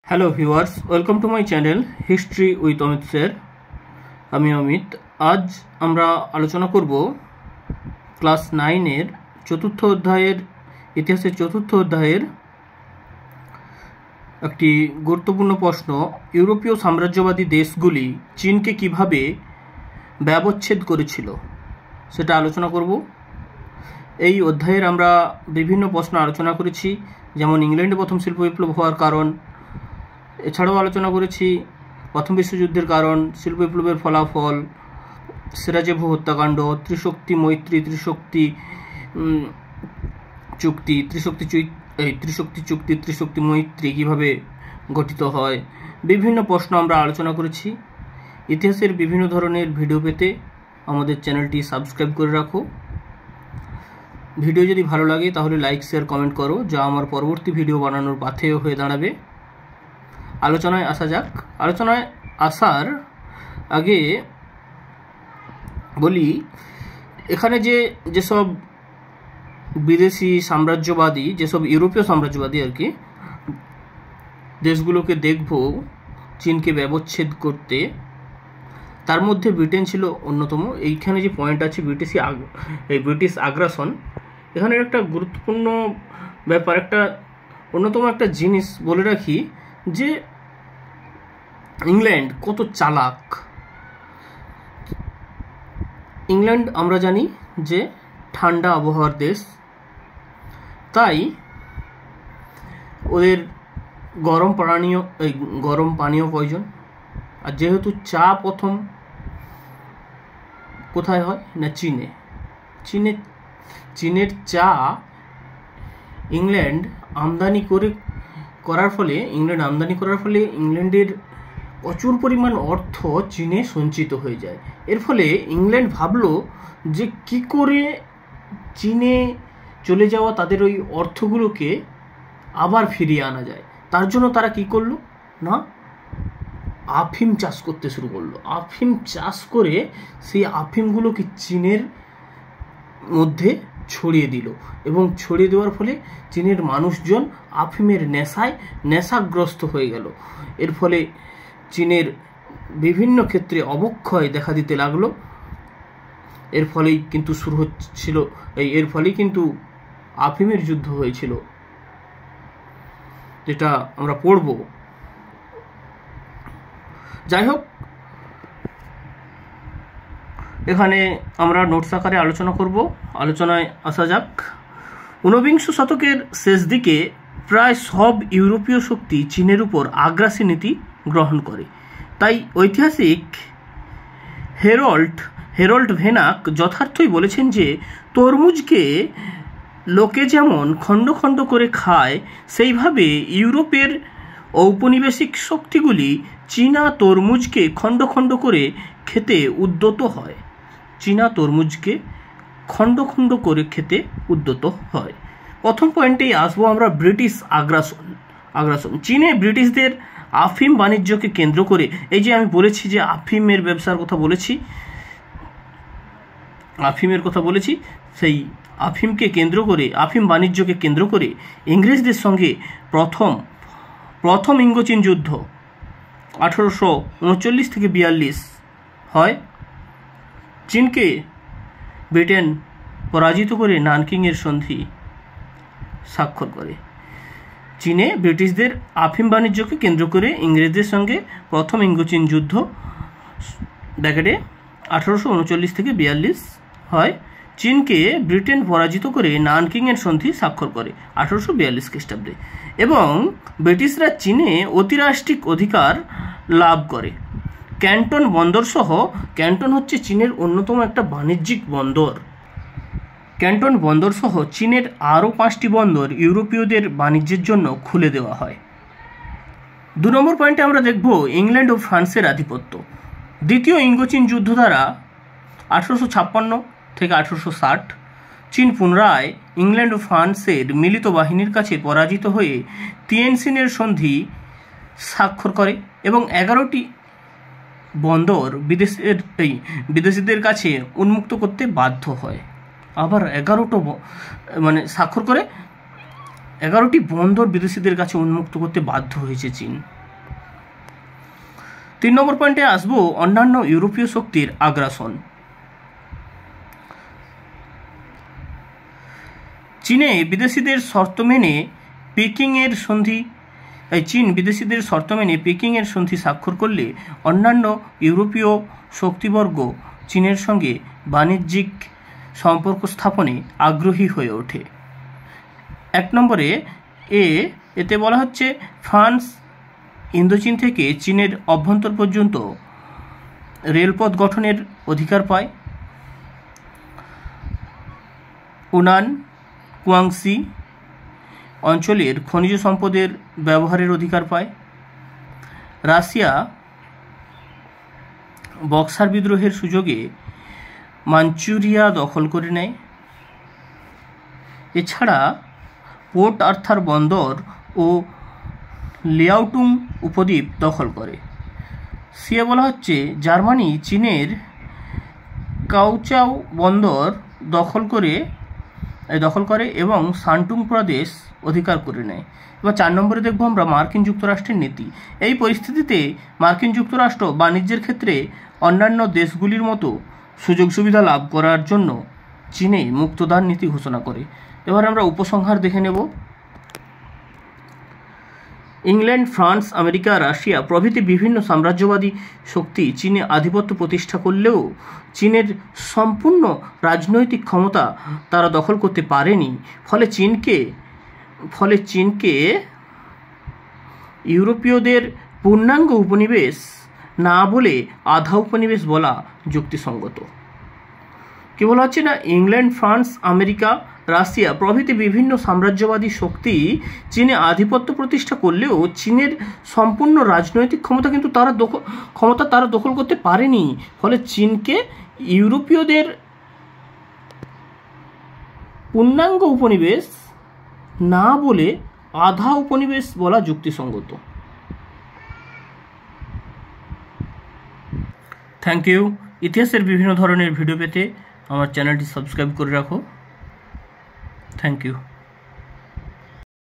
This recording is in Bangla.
Hello viewers, welcome to my channel history with Amit sir. আমি অমিত। আজ আমরা আলোচনা করব ক্লাস 9-এর চতুর্থ অধ্যায়ের ইতিহাসের চতুর্থ অধ্যায়ের একটি গুরুত্বপূর্ণ প্রশ্ন, ইউরোপীয় সাম্রাজ্যবাদী দেশগুলি চীনকে কিভাবে ব্যবচ্ছেদ করেছিল সেটা আলোচনা করব। এই অধ্যায়ের আমরা বিভিন্ন প্রশ্ন আলোচনা করেছি, যেমন ইংল্যান্ডে প্রথম শিল্প বিপ্লব হওয়ার কারণ, এছাড়াও আলোচনা করেছি প্রথম বিশ্বযুদ্ধের কারণ, শিল্প বিপ্লবের ফলাফল, সিরাজেভো হত্যাকাণ্ড, ত্রিশক্তি মৈত্রী, ত্রিশক্তি চুক্তি, ত্রিশক্তি মৈত্রী কীভাবে গঠিত হয়, বিভিন্ন প্রশ্ন আমরা আলোচনা করেছি। ইতিহাসের বিভিন্ন ধরনের ভিডিও পেতে আমাদের চ্যানেলটি সাবস্ক্রাইব করে রাখো। ভিডিও যদি ভালো লাগে তাহলে লাইক, শেয়ার, কমেন্ট করো, যা আমার পরবর্তী ভিডিও বানানোর পাথেয় হয়ে দাঁড়াবে। আলোচনায় আসা যাক। আলোচনায় আসার আগে বলি, এখানে যেসব বিদেশি সাম্রাজ্যবাদী, যেসব ইউরোপীয় সাম্রাজ্যবাদী আর কি দেশগুলোকে দেখব চীনকে ব্যবচ্ছেদ করতে, তার মধ্যে ব্রিটেন ছিল অন্যতম। এইখানে যে পয়েন্ট আছে ব্রিটিশ আগ্রাসন, এখানে একটা গুরুত্বপূর্ণ ব্যাপার, একটা অন্যতম একটা জিনিস বলে রাখি যে ইংল্যান্ড কত চালাক। ইংল্যান্ড আমরা জানি যে ঠান্ডা আবহাওয়ার দেশ, তাই ওদের গরম পানীয় প্রয়োজন। আর যেহেতু চা প্রথম কোথায় হয় না, চীনের চা ইংল্যান্ড আমদানি করার ফলে ইংল্যান্ডের প্রচুর পরিমাণ অর্থ চীনে সঞ্চিত হয়ে যায়। এর ফলে ইংল্যান্ড ভাবলো যে কি করে চীনে চলে যাওয়া তাদের ওই অর্থগুলোকে আবার ফিরিয়ে আনা যায়। তার জন্য তারা কি করলো না, আফিম চাষ করতে শুরু করলো। আফিম চাষ করে সেই আফিমগুলোকে চীনের মধ্যে ছড়িয়ে দিল, এবং ছড়িয়ে দেওয়ার ফলে চীনের মানুষজন আফিমের নেশাগ্রস্ত হয়ে গেল। এর ফলে চীনের বিভিন্ন ক্ষেত্রে অবক্ষয় দেখা দিতে লাগলো। এর ফলেই কিন্তু আফিমের যুদ্ধ হয়েছিল, যেটা আমরা পড়ব। যাই হোক, এখানে আমরা নোটস আকারে আলোচনা করব। আলোচনায় আসা যাক। ঊনবিংশ শতকের শেষ দিকে প্রায় সব ইউরোপীয় শক্তি চীনের উপর আগ্রাসী নীতি গ্রহণ করে। তাই ঐতিহাসিক হেরল্ড ভেনাক যথার্থই বলেছেন যে তরমুজকে লোকে যেমন খণ্ড খণ্ড করে খায়, সেইভাবে ইউরোপের ঔপনিবেশিক শক্তিগুলি চীনা তরমুজকে খণ্ড খণ্ড করে খেতে উদ্যত হয়। প্রথম পয়েন্টেই আসবো আমরা, ব্রিটিশ আগ্রাসন। চীনে ব্রিটিশদের আফিম বাণিজ্যকে কেন্দ্র করে, এই যে আমি বলেছি যে আফিমের ব্যবসার কথা বলেছি, সেই আফিম বাণিজ্যকে কেন্দ্র করে ইংরেজদের সঙ্গে প্রথম ইঙ্গোচীন যুদ্ধ 1839 থেকে 42 হয়। চীনকে ব্রিটেন পরাজিত করে নানকিংয়ের সন্ধি স্বাক্ষর করে। চীনে ব্রিটিশদের আফিম বাণিজ্যকে কেন্দ্র করে ইংরেজদের সঙ্গে প্রথম ইঙ্গোচীন যুদ্ধ 1839 থেকে 42 হয়। চীনকে ব্রিটেন পরাজিত করে নানকিংয়ের সন্ধি স্বাক্ষর করে 1842 খ্রিস্টাব্দে, এবং ব্রিটিশরা চীনে অতিরাষ্ট্রিক অধিকার লাভ করে। ক্যান্টন বন্দর সহ, ক্যান্টন হচ্ছে চীনের অন্যতম একটা বাণিজ্যিক বন্দর, ক্যান্টন বন্দর সহ চীনের আরও 5টি বন্দর ইউরোপীয়দের বাণিজ্যের জন্য খুলে দেওয়া হয়। 2 নম্বর পয়েন্টে আমরা দেখব ইংল্যান্ড ও ফ্রান্সের আধিপত্য। দ্বিতীয় ইঙ্গোচীন যুদ্ধ দ্বারা 1856 থেকে 1860 চীন পুনরায় ইংল্যান্ড ও ফ্রান্সের মিলিত বাহিনীর কাছে পরাজিত হয়ে তিয়েনজিনের সন্ধি স্বাক্ষর করে, এবং 11টি বন্দর বিদেশিদের কাছে উন্মুক্ত করতে বাধ্য হয়। আবার 11টি বন্দর বিদেশিদের কাছে উন্মুক্ত করতে বাধ্য হয়েছে চীন। 3 নম্বর পয়েন্টে আসবো অন্যান্য ইউরোপীয় শক্তির আগ্রাসন। চীনে বিদেশিদের শর্ত মেনে পেকিংয়ের সন্ধি স্বাক্ষর করলে অন্যান্য ইউরোপীয় শক্তিবর্গ চীনের সঙ্গে বাণিজ্যিক সম্পর্ক স্থাপনে আগ্রহী হয়ে ওঠে। 1 নম্বরে এতে বলা হচ্ছে ফ্রান্স ইন্দোচীন থেকে চীনের অভ্যন্তর পর্যন্ত রেলপথ গঠনের অধিকার পায়। উনান কুয়াংসি অঞ্চলের খনিজ সম্পদের ব্যবহারের অধিকার পায়। রাশিয়া বক্সার বিদ্রোহের সুযোগে মাঞ্চুরিয়া দখল করে নেয়। এছাড়া পোর্ট আর্থার বন্দর ও লিয়াওটুং উপদ্বীপ দখল করে। সিয়ে বলা হচ্ছে জার্মানি চীনের কাওচাও বন্দর দখল করে এবং শান্টুং প্রদেশ অধিকার করে নেয়। এবার 4 নম্বরে দেখব আমরা মার্কিন যুক্তরাষ্ট্রের নীতি। এই পরিস্থিতিতে মার্কিন যুক্তরাষ্ট্র বাণিজ্যের ক্ষেত্রে অন্যান্য দেশগুলির মতো সুযোগ সুবিধা লাভ করার জন্য চীনে মুক্তদান নীতি ঘোষণা করে। এবার আমরা উপসংহার দেখে নেব। ইংল্যান্ড, ফ্রান্স, আমেরিকা, রাশিয়া প্রভৃতি বিভিন্ন সাম্রাজ্যবাদী শক্তি চীনে আধিপত্য প্রতিষ্ঠা করলেও চীনের সম্পূর্ণ রাজনৈতিক ক্ষমতা তারা দখল করতে পারেনি। ফলে চীনকে ইউরোপীয়দের পূর্ণাঙ্গ উপনিবেশ না বলে আধা উপনিবেশ বলা যুক্তিসঙ্গত। কি বলা হচ্ছে না, ইংল্যান্ড, ফ্রান্স, আমেরিকা, রাশিয়া প্রভৃতি বিভিন্ন সাম্রাজ্যবাদী শক্তি চীনে আধিপত্য প্রতিষ্ঠা করলেও চীনের সম্পূর্ণ রাজনৈতিক ক্ষমতা তারা দখল করতে পারেনি। ফলে চীনকে ইউরোপীয়দের পূর্ণাঙ্গ উপনিবেশ না বলে আধা উপনিবেশ বলা যুক্তিসঙ্গত। Thank you. ইতিহাসের বিভিন্ন ধরনের ভিডিও পেতে আমার চ্যানেলটি সাবস্ক্রাইব করে রাখো। Thank you.